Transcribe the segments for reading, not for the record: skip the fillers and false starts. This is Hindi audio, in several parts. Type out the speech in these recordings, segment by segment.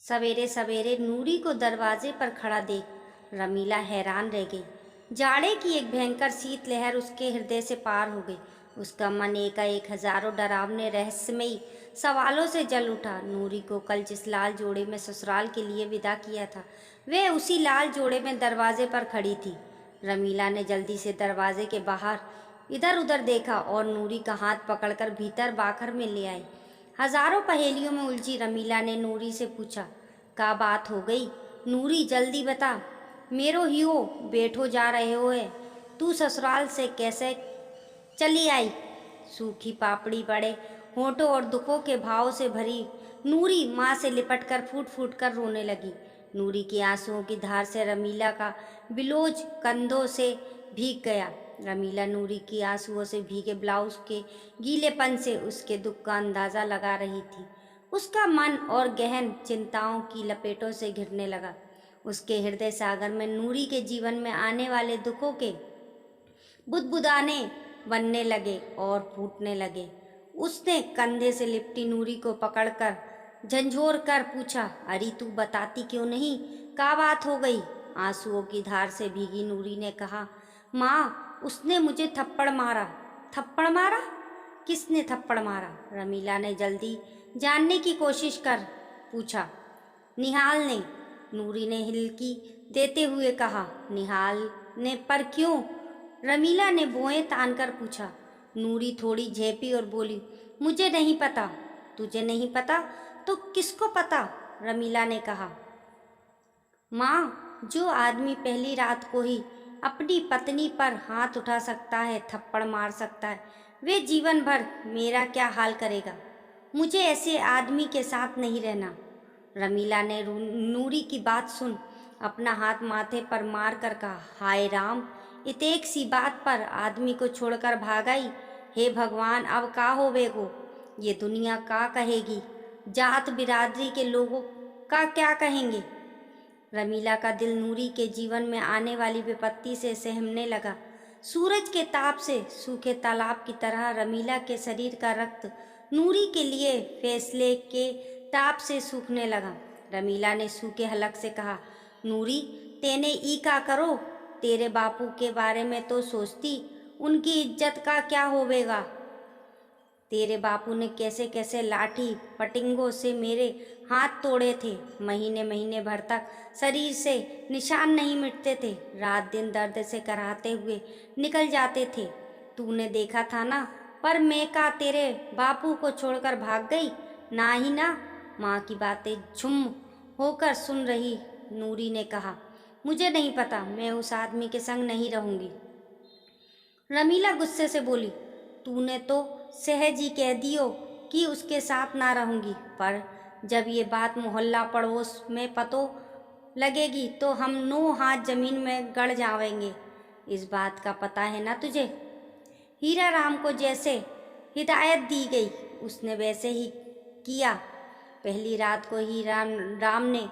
सवेरे सवेरे नूरी को दरवाजे पर खड़ा देख रमीला हैरान रह गई। जाड़े की एक भयंकर शीतलहर उसके हृदय से पार हो गई। उसका मन एकाएक हजारों डरावने रहस्यमयी सवालों से जल उठा। नूरी को कल जिस लाल जोड़े में ससुराल के लिए विदा किया था, वह उसी लाल जोड़े में दरवाजे पर खड़ी थी। रमीला ने जल्दी से दरवाजे के बाहर इधर उधर देखा और नूरी का हाथ पकड़कर भीतर बाखर में ले आई। हजारों पहेलियों में उलझी रमीला ने नूरी से पूछा, का बात हो गई? नूरी जल्दी बता। मेरो हियो बैठो जा रहे हो है, तू ससुराल से कैसे चली आई? सूखी पापड़ी पड़े होठों और दुखों के भाव से भरी नूरी माँ से लिपटकर फूट फूट कर रोने लगी। नूरी के आंसुओं की धार से रमीला का बिलोज कंधों से भीग गया। रमीला नूरी की आंसुओं से भीगे ब्लाउज के गीलेपन से उसके दुख का अंदाजा लगा रही थी। उसका मन और गहन चिंताओं की लपेटों से घिरने लगा। उसके हृदय सागर में नूरी के जीवन में आने वाले दुखों के बुदबुदाने बनने लगे और फूटने लगे। उसने कंधे से लिपटी नूरी को पकड़कर झंझोर कर पूछा, अरे तू बताती क्यों नहीं? क्या बात हो गई? आंसुओं की धार से भीगी नूरी ने कहा, माँ, उसने मुझे थप्पड़ मारा। थप्पड़ मारा? किसने थप्पड़ मारा? रमीला ने जल्दी जानने की कोशिश कर पूछा। निहाल ने, नूरी ने हिलकी देते हुए कहा। निहाल ने? पर क्यों? रमीला ने भौहें तानकर पूछा। नूरी थोड़ी झेपी और बोली, मुझे नहीं पता। तुझे नहीं पता तो किसको पता? रमीला ने कहा। माँ, जो आदमी पहली रात को ही अपनी पत्नी पर हाथ उठा सकता है, थप्पड़ मार सकता है, वे जीवन भर मेरा क्या हाल करेगा? मुझे ऐसे आदमी के साथ नहीं रहना। रमीला ने नूरी की बात सुन अपना हाथ माथे पर मार कर कहा, हाय राम, इतेक सी बात पर आदमी को छोड़कर भाग आई। हे भगवान, अब का होवेगो? ये दुनिया का कहेगी? जात बिरादरी के लोगों का क्या कहेंगे? रमीला का दिल नूरी के जीवन में आने वाली विपत्ति से सहमने लगा। सूरज के ताप से सूखे तालाब की तरह रमीला के शरीर का रक्त नूरी के लिए फैसले के ताप से सूखने लगा। रमीला ने सूखे हलक से कहा, नूरी, तेने ई का करो? तेरे बापू के बारे में तो सोचती, उनकी इज्जत का क्या होवेगा? तेरे बापू ने कैसे कैसे लाठी पटिंगों से मेरे हाथ तोड़े थे। महीने महीने भर तक शरीर से निशान नहीं मिटते थे। रात दिन दर्द से कराहते हुए निकल जाते थे। तूने देखा था ना? पर मैं का तेरे बापू को छोड़कर भाग गई? ना ही ना। माँ की बातें झुम होकर सुन रही नूरी ने कहा, मुझे नहीं पता, मैं उस आदमी के संग नहीं रहूंगी। रमीला गुस्से से बोली, तूने तो सहज ही कह दियो कि उसके साथ ना रहूंगी, पर जब ये बात मोहल्ला पड़ोस में पतो लगेगी तो हम 9 हाथ जमीन में गड़ जावेंगे। इस बात का पता है ना तुझे? हीरा राम को जैसे हिदायत दी गई उसने वैसे ही किया। पहली रात को ही राम ने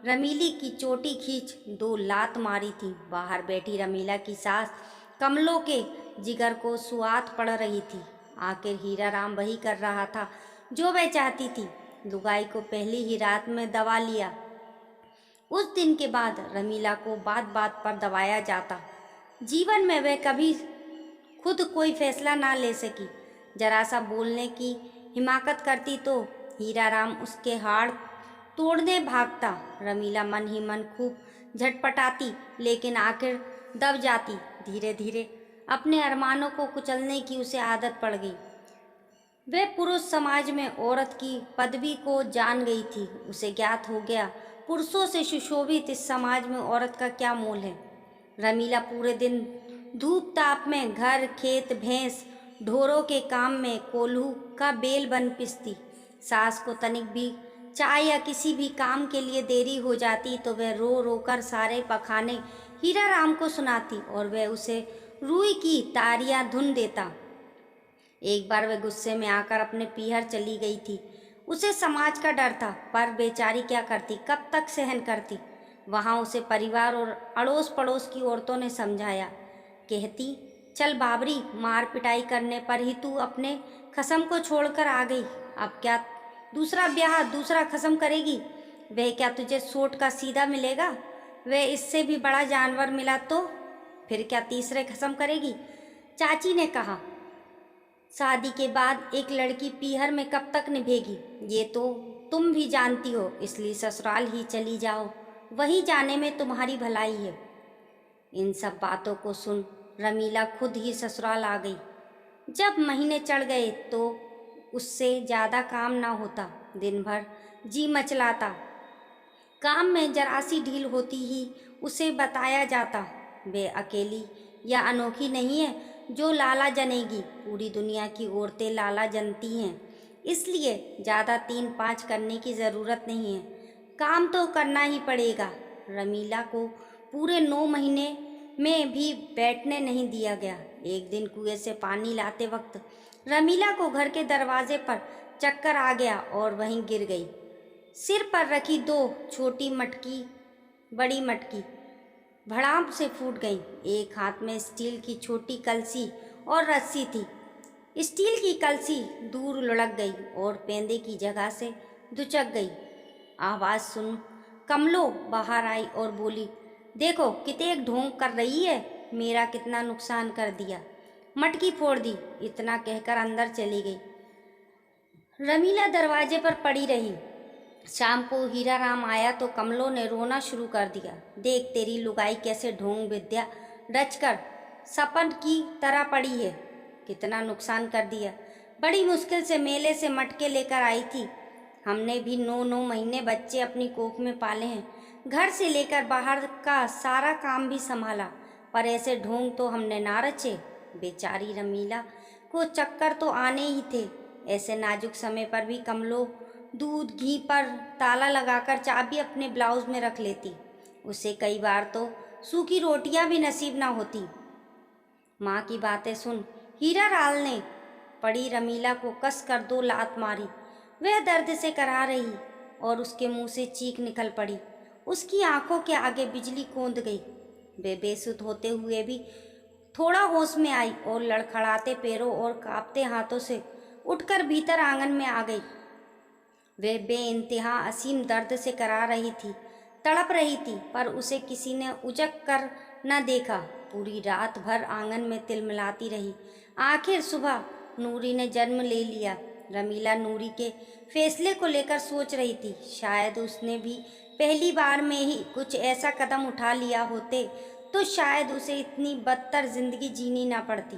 रमीली की चोटी खींच 2 लात मारी थी। बाहर बैठी रमीला की सास कमलों के जिगर को सुआत पड़ रही थी। आखिर हीरा राम वही कर रहा था जो वह चाहती थी। लुगाई को पहली ही रात में दबा लिया। उस दिन के बाद रमीला को बात बात पर दबाया जाता। जीवन में वह कभी खुद कोई फैसला ना ले सकी। जरा सा बोलने की हिमाकत करती तो हीरा राम उसके हाड़ तोड़ने भागता। रमीला मन ही मन खूब झटपटाती, लेकिन आखिर दब जाती। धीरे धीरे अपने अरमानों को कुचलने की उसे आदत पड़ गई। वह पुरुष समाज में औरत की पदवी को जान गई थी। उसे ज्ञात हो गया, पुरुषों से सुशोभित इस समाज में औरत का क्या मोल है। रमीला पूरे दिन धूप ताप में घर खेत भैंस ढोरों के काम में कोल्हू का बेल बन पिसती। सास को तनिक भी चाय या किसी भी काम के लिए देरी हो जाती तो वह रो रो कर सारे पखाने हीरा राम को सुनाती और वह उसे रूई की तारियां धुन देता। एक बार वह गुस्से में आकर अपने पीहर चली गई थी। उसे समाज का डर था, पर बेचारी क्या करती, कब तक सहन करती। वहाँ उसे परिवार और अड़ोस पड़ोस की औरतों ने समझाया। कहती, चल बाबरी, मार पिटाई करने पर ही तू अपने खसम को छोड़कर आ गई, अब क्या दूसरा ब्याह दूसरा खसम करेगी? वह क्या तुझे सोट का सीधा मिलेगा? वह इससे भी बड़ा जानवर मिला तो फिर क्या तीसरे खत्म करेगी? चाची ने कहा, शादी के बाद एक लड़की पीहर में कब तक निभेगी, ये तो तुम भी जानती हो, इसलिए ससुराल ही चली जाओ, वहीं जाने में तुम्हारी भलाई है। इन सब बातों को सुन रमीला खुद ही ससुराल आ गई। जब महीने चढ़ गए तो उससे ज़्यादा काम ना होता, दिन भर जी मचलाता। काम में जरा सी ढील होती ही उसे बताया जाता, वे अकेली या अनोखी नहीं है जो लाला जनेगी, पूरी दुनिया की औरतें लाला जनती हैं, इसलिए ज़्यादा 3-5 करने की ज़रूरत नहीं है, काम तो करना ही पड़ेगा। रमीला को पूरे 9 महीने में भी बैठने नहीं दिया गया। एक दिन कुएं से पानी लाते वक्त रमीला को घर के दरवाजे पर चक्कर आ गया और वहीं गिर गई। सिर पर रखी 2 छोटी मटकी बड़ी मटकी भड़ाम से फूट गई। एक हाथ में स्टील की छोटी कलसी और रस्सी थी। स्टील की कलसी दूर लुढ़क गई और पेंदे की जगह से दुचक गई। आवाज़ सुन कमलो बाहर आई और बोली, देखो कितने ढोंग कर रही है, मेरा कितना नुकसान कर दिया, मटकी फोड़ दी। इतना कहकर अंदर चली गई। रमीला दरवाजे पर पड़ी रही। शाम को हीरा राम आया तो कमलो ने रोना शुरू कर दिया। देख तेरी लुगाई कैसे ढोंग विद्या रचकर सपन की तरह पड़ी है, कितना नुकसान कर दिया। बड़ी मुश्किल से मेले से मटके लेकर आई थी। हमने भी 9-9 महीने बच्चे अपनी कोख में पाले हैं, घर से लेकर बाहर का सारा काम भी संभाला, पर ऐसे ढोंग तो हमने ना रचे। बेचारी रमीला को चक्कर तो आने ही थे। ऐसे नाजुक समय पर भी कमलो दूध घी पर ताला लगाकर चाबी अपने ब्लाउज में रख लेती। उसे कई बार तो सूखी रोटियां भी नसीब ना होती। माँ की बातें सुन हीरा लाल ने पड़ी रमीला को कस कर 2 लात मारी। वह दर्द से कराह रही और उसके मुंह से चीख निकल पड़ी। उसकी आंखों के आगे बिजली कौंध गई। वे बेसुध होते हुए भी थोड़ा होश में आई और लड़खड़ाते पैरों और कांपते हाथों से उठकर भीतर आंगन में आ गई। वे बेइंतहा असीम दर्द से करा रही थी, तड़प रही थी, पर उसे किसी ने उजक कर न देखा। पूरी रात भर आंगन में तिलमिलाती रही। आखिर सुबह नूरी ने जन्म ले लिया। रमीला नूरी के फैसले को लेकर सोच रही थी। शायद उसने भी पहली बार में ही कुछ ऐसा कदम उठा लिया होते तो शायद उसे इतनी बदतर जिंदगी जीनी ना पड़ती।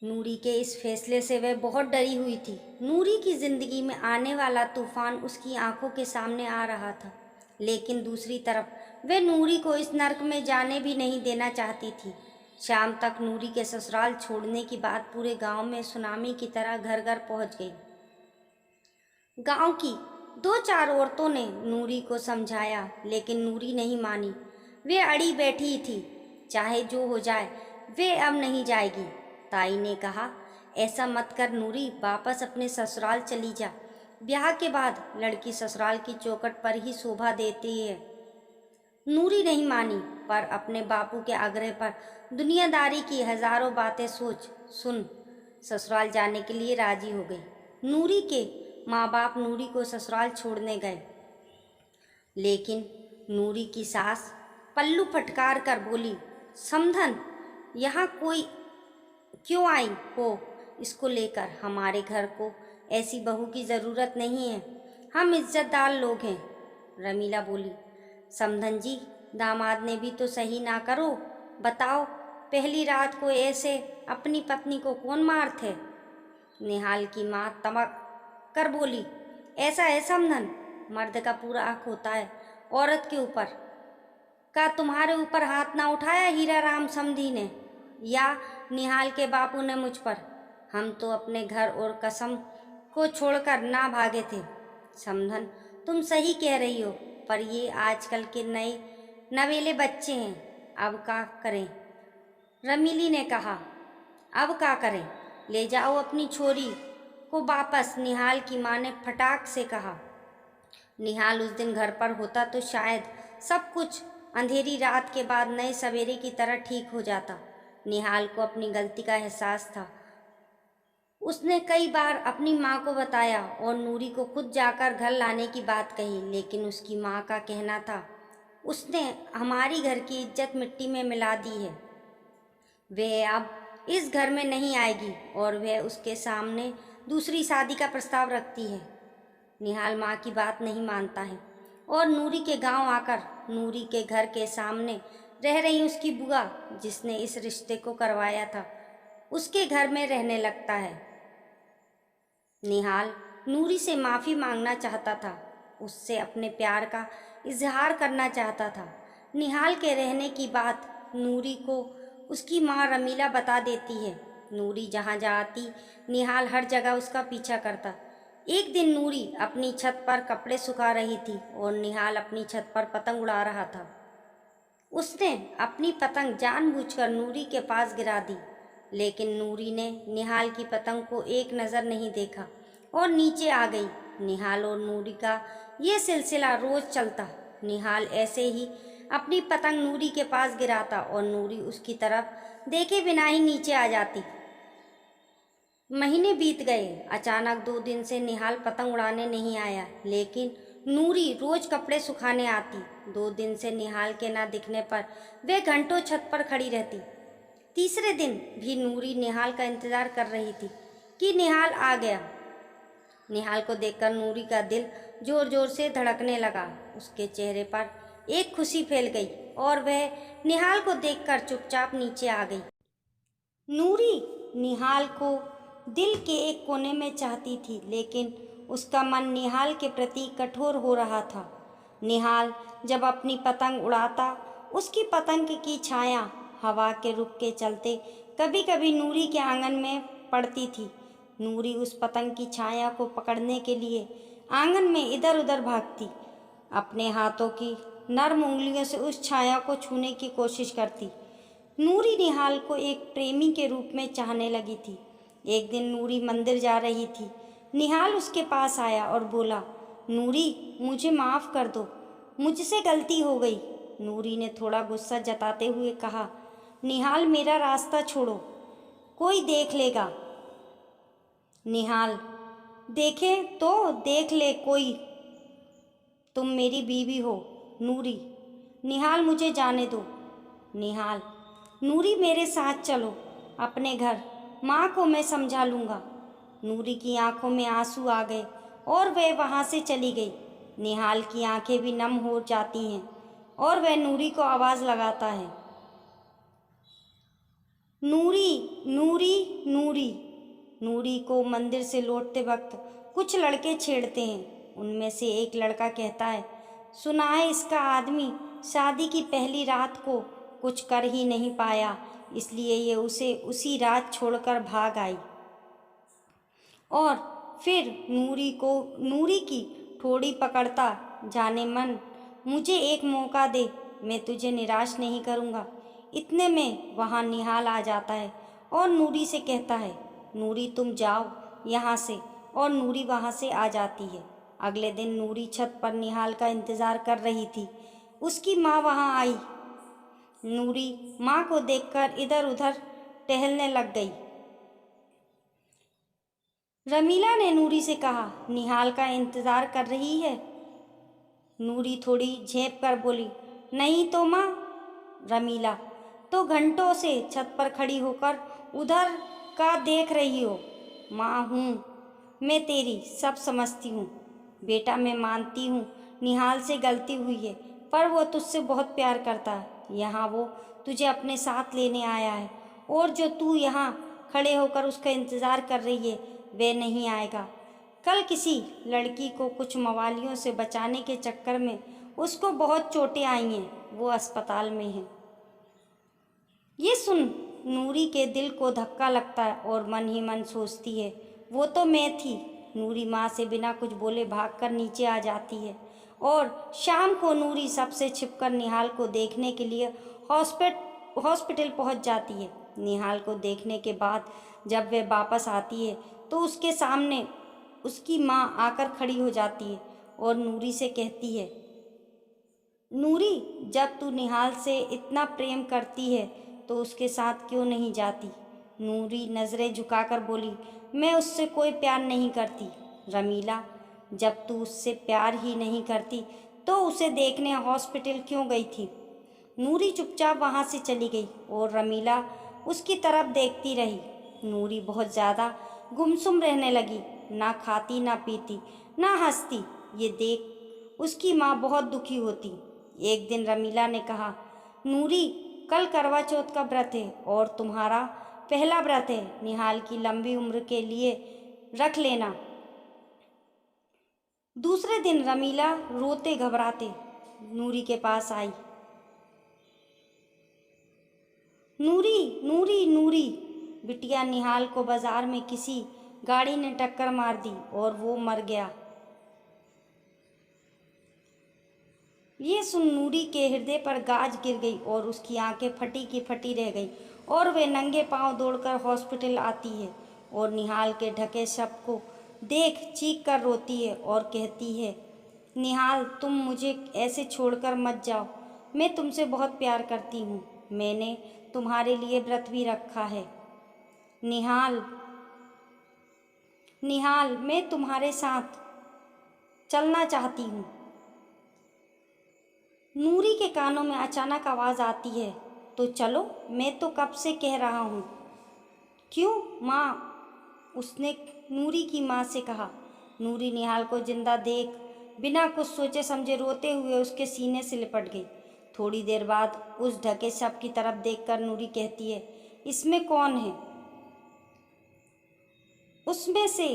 नूरी के इस फैसले से वह बहुत डरी हुई थी। नूरी की जिंदगी में आने वाला तूफान उसकी आंखों के सामने आ रहा था, लेकिन दूसरी तरफ वह नूरी को इस नर्क में जाने भी नहीं देना चाहती थी। शाम तक नूरी के ससुराल छोड़ने की बात पूरे गांव में सुनामी की तरह घर घर पहुंच गई। गांव की 2-4 औरतों ने नूरी को समझाया, लेकिन नूरी नहीं मानी। वे अड़ी बैठी थी, चाहे जो हो जाए वे अब नहीं जाएगी। ताई ने कहा, ऐसा मत कर नूरी, वापस अपने ससुराल चली जा। ब्याह के बाद लड़की ससुराल की चौखट पर ही शोभा देती है। नूरी नहीं मानी, पर अपने बापू के आग्रह पर दुनियादारी की हजारों बातें सोच सुन ससुराल जाने के लिए राजी हो गई। नूरी के माँ बाप नूरी को ससुराल छोड़ने गए, लेकिन नूरी की सास पल्लू फटकार कर बोली, समधन यहाँ कोई क्यों आई हो इसको लेकर? हमारे घर को ऐसी बहू की ज़रूरत नहीं है, हम इज्जतदार लोग हैं। रमीला बोली, समधन जी, दामाद ने भी तो सही ना करो, बताओ पहली रात को ऐसे अपनी पत्नी को कौन मारते? निहाल की माँ तमक कर बोली, ऐसा है समधन, मर्द का पूरा हक होता है औरत के ऊपर। का तुम्हारे ऊपर हाथ ना उठाया हीरा राम समधी ने या निहाल के बापू ने मुझ पर? हम तो अपने घर और कसम को छोड़कर ना भागे थे। समधन तुम सही कह रही हो, पर ये आजकल के नए नवेले बच्चे हैं, अब क्या करें? रमीली ने कहा, अब क्या करें, ले जाओ अपनी छोरी को वापस, निहाल की माँ ने फटाक से कहा। निहाल उस दिन घर पर होता तो शायद सब कुछ अंधेरी रात के बाद नए सवेरे की तरह ठीक हो जाता। निहाल को अपनी गलती का एहसास था। उसने कई बार अपनी माँ को बताया और नूरी को खुद जाकर घर लाने की बात कही, लेकिन उसकी माँ का कहना था, उसने हमारी घर की इज्जत मिट्टी में मिला दी है। वह अब इस घर में नहीं आएगी और वह उसके सामने दूसरी शादी का प्रस्ताव रखती है। निहाल माँ की बात नहीं मानता है और नूरी के गांव आकर नूरी के घर के सामने रह रही उसकी बुआ, जिसने इस रिश्ते को करवाया था, उसके घर में रहने लगता है। निहाल नूरी से माफ़ी मांगना चाहता था, उससे अपने प्यार का इजहार करना चाहता था। निहाल के रहने की बात नूरी को उसकी माँ रमीला बता देती है। नूरी जहाँ जाती, निहाल हर जगह उसका पीछा करता। एक दिन नूरी अपनी छत पर कपड़े सुखा रही थी और निहाल अपनी छत पर पतंग उड़ा रहा था। उसने अपनी पतंग जानबूझकर नूरी के पास गिरा दी, लेकिन नूरी ने निहाल की पतंग को एक नज़र नहीं देखा और नीचे आ गई। निहाल और नूरी का ये सिलसिला रोज चलता। निहाल ऐसे ही अपनी पतंग नूरी के पास गिराता और नूरी उसकी तरफ देखे बिना ही नीचे आ जाती। महीने बीत गए। अचानक 2 दिन से निहाल पतंग उड़ाने नहीं आया, लेकिन नूरी रोज कपड़े सुखाने आती। 2 दिन से निहाल के ना दिखने पर वे घंटों छत पर खड़ी रहती। तीसरे दिन भी नूरी निहाल का इंतजार कर रही थी कि निहाल आ गया। निहाल को देखकर नूरी का दिल जोर जोर से धड़कने लगा। उसके चेहरे पर एक खुशी फैल गई और वह निहाल को देखकर चुपचाप नीचे आ गई। नूरी निहाल को दिल के एक कोने में चाहती थी, लेकिन उसका मन निहाल के प्रति कठोर हो रहा था। निहाल जब अपनी पतंग उड़ाता, उसकी पतंग की छाया हवा के रुख के चलते कभी कभी नूरी के आंगन में पड़ती थी। नूरी उस पतंग की छाया को पकड़ने के लिए आंगन में इधर उधर भागती, अपने हाथों की नर्म उंगलियों से उस छाया को छूने की कोशिश करती। नूरी निहाल को एक प्रेमी के रूप में चाहने लगी थी। एक दिन नूरी मंदिर जा रही थी। निहाल उसके पास आया और बोला, नूरी, मुझे माफ़ कर दो, मुझसे गलती हो गई। नूरी ने थोड़ा गुस्सा जताते हुए कहा, निहाल, मेरा रास्ता छोड़ो, कोई देख लेगा। निहाल, देखे तो देख ले कोई, तुम मेरी बीवी हो। नूरी, निहाल, मुझे जाने दो। निहाल, नूरी, मेरे साथ चलो अपने घर, माँ को मैं समझा लूँगा। नूरी की आंखों में आंसू आ गए और वह वहाँ से चली गई। निहाल की आंखें भी नम हो जाती हैं और वह नूरी को आवाज़ लगाता है, नूरी, नूरी, नूरी। नूरी को मंदिर से लौटते वक्त कुछ लड़के छेड़ते हैं। उनमें से एक लड़का कहता है, सुना है इसका आदमी शादी की पहली रात को कुछ कर ही नहीं पाया, इसलिए ये उसे उसी रात छोड़कर भाग आई। और फिर नूरी की ठोड़ी पकड़ता, जाने मन, मुझे एक मौका दे, मैं तुझे निराश नहीं करूँगा। इतने में वहाँ निहाल आ जाता है और नूरी से कहता है, नूरी, तुम जाओ यहाँ से। और नूरी वहाँ से आ जाती है। अगले दिन नूरी छत पर निहाल का इंतज़ार कर रही थी। उसकी माँ वहाँ आई। नूरी माँ को देखकर इधर उधर टहलने लग गई। रमीला ने नूरी से कहा, निहाल का इंतज़ार कर रही है। नूरी थोड़ी झेप कर बोली, नहीं तो माँ। रमीला, तो घंटों से छत पर खड़ी होकर उधर का देख रही हो। माँ हूँ मैं तेरी, सब समझती हूँ। बेटा, मैं मानती हूँ निहाल से गलती हुई है, पर वो तुझसे बहुत प्यार करता है। यहाँ वो तुझे अपने साथ लेने आया है और जो तू यहाँ खड़े होकर उसका इंतज़ार कर रही है, वे नहीं आएगा। कल किसी लड़की को कुछ मवालियों से बचाने के चक्कर में उसको बहुत चोटें आई हैं, वो अस्पताल में है। ये सुन नूरी के दिल को धक्का लगता है और मन ही मन सोचती है, वो तो मैं थी। नूरी माँ से बिना कुछ बोले भागकर नीचे आ जाती है और शाम को नूरी सबसे छिपकर निहाल को देखने के लिए हॉस्पिटल पहुँच जाती है। निहाल को देखने के बाद जब वह वापस आती है तो उसके सामने उसकी माँ आकर खड़ी हो जाती है और नूरी से कहती है, नूरी, जब तू निहाल से इतना प्रेम करती है तो उसके साथ क्यों नहीं जाती। नूरी नज़रें झुकाकर बोली, मैं उससे कोई प्यार नहीं करती। रमीला, जब तू उससे प्यार ही नहीं करती तो उसे देखने हॉस्पिटल क्यों गई थी? नूरी चुपचाप वहाँ से चली गई और रमीला उसकी तरफ देखती रही। नूरी बहुत ज़्यादा गुमसुम रहने लगी, ना खाती ना पीती ना हंसती। ये देख उसकी माँ बहुत दुखी होती। एक दिन रमीला ने कहा, नूरी, कल करवा चौथ का व्रत है और तुम्हारा पहला व्रत है। निहाल की लंबी उम्र के लिए रख लेना। दूसरे दिन रमीला रोते घबराते नूरी के पास आई। नूरी, नूरी, नूरी, बिटिया, निहाल को बाजार में किसी गाड़ी ने टक्कर मार दी और वो मर गया। ये सुन नूरी के हृदय पर गाज गिर गई और उसकी आंखें फटी की फटी रह गई और वे नंगे पांव दौड़कर हॉस्पिटल आती है और निहाल के ढके शव को देख चीख कर रोती है और कहती है, निहाल, तुम मुझे ऐसे छोड़कर मत जाओ। मैं तुमसे बहुत प्यार करती हूँ। मैंने तुम्हारे लिए व्रत भी रखा है। निहाल, निहाल, मैं तुम्हारे साथ चलना चाहती हूँ। नूरी के कानों में अचानक आवाज़ आती है, तो चलो, मैं तो कब से कह रहा हूँ। क्यों माँ? उसने नूरी की माँ से कहा। नूरी निहाल को जिंदा देख बिना कुछ सोचे समझे रोते हुए उसके सीने से लिपट गई। थोड़ी देर बाद उस ढके शव की तरफ देखकर नूरी कहती है, इसमें कौन है? उसमें से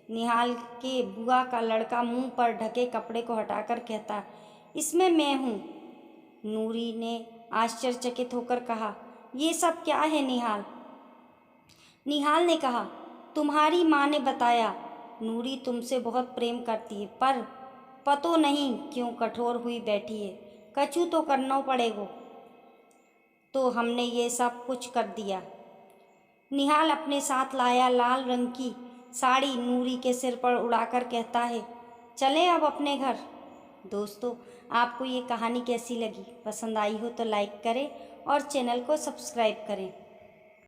निहाल के बुआ का लड़का मुंह पर ढके कपड़े को हटाकर कहता, इसमें मैं हूँ। नूरी ने आश्चर्यचकित होकर कहा, ये सब क्या है निहाल? निहाल ने कहा, तुम्हारी माँ ने बताया, नूरी तुमसे बहुत प्रेम करती है, पर पतो नहीं क्यों कठोर हुई बैठी है। कछु तो करना पड़ेगा, तो हमने ये सब कुछ कर दिया। निहाल अपने साथ लाया लाल रंग की साड़ी नूरी के सिर पर उड़ाकर कहता है, चलें अब अपने घर। दोस्तों, आपको ये कहानी कैसी लगी? पसंद आई हो तो लाइक करें और चैनल को सब्सक्राइब करें।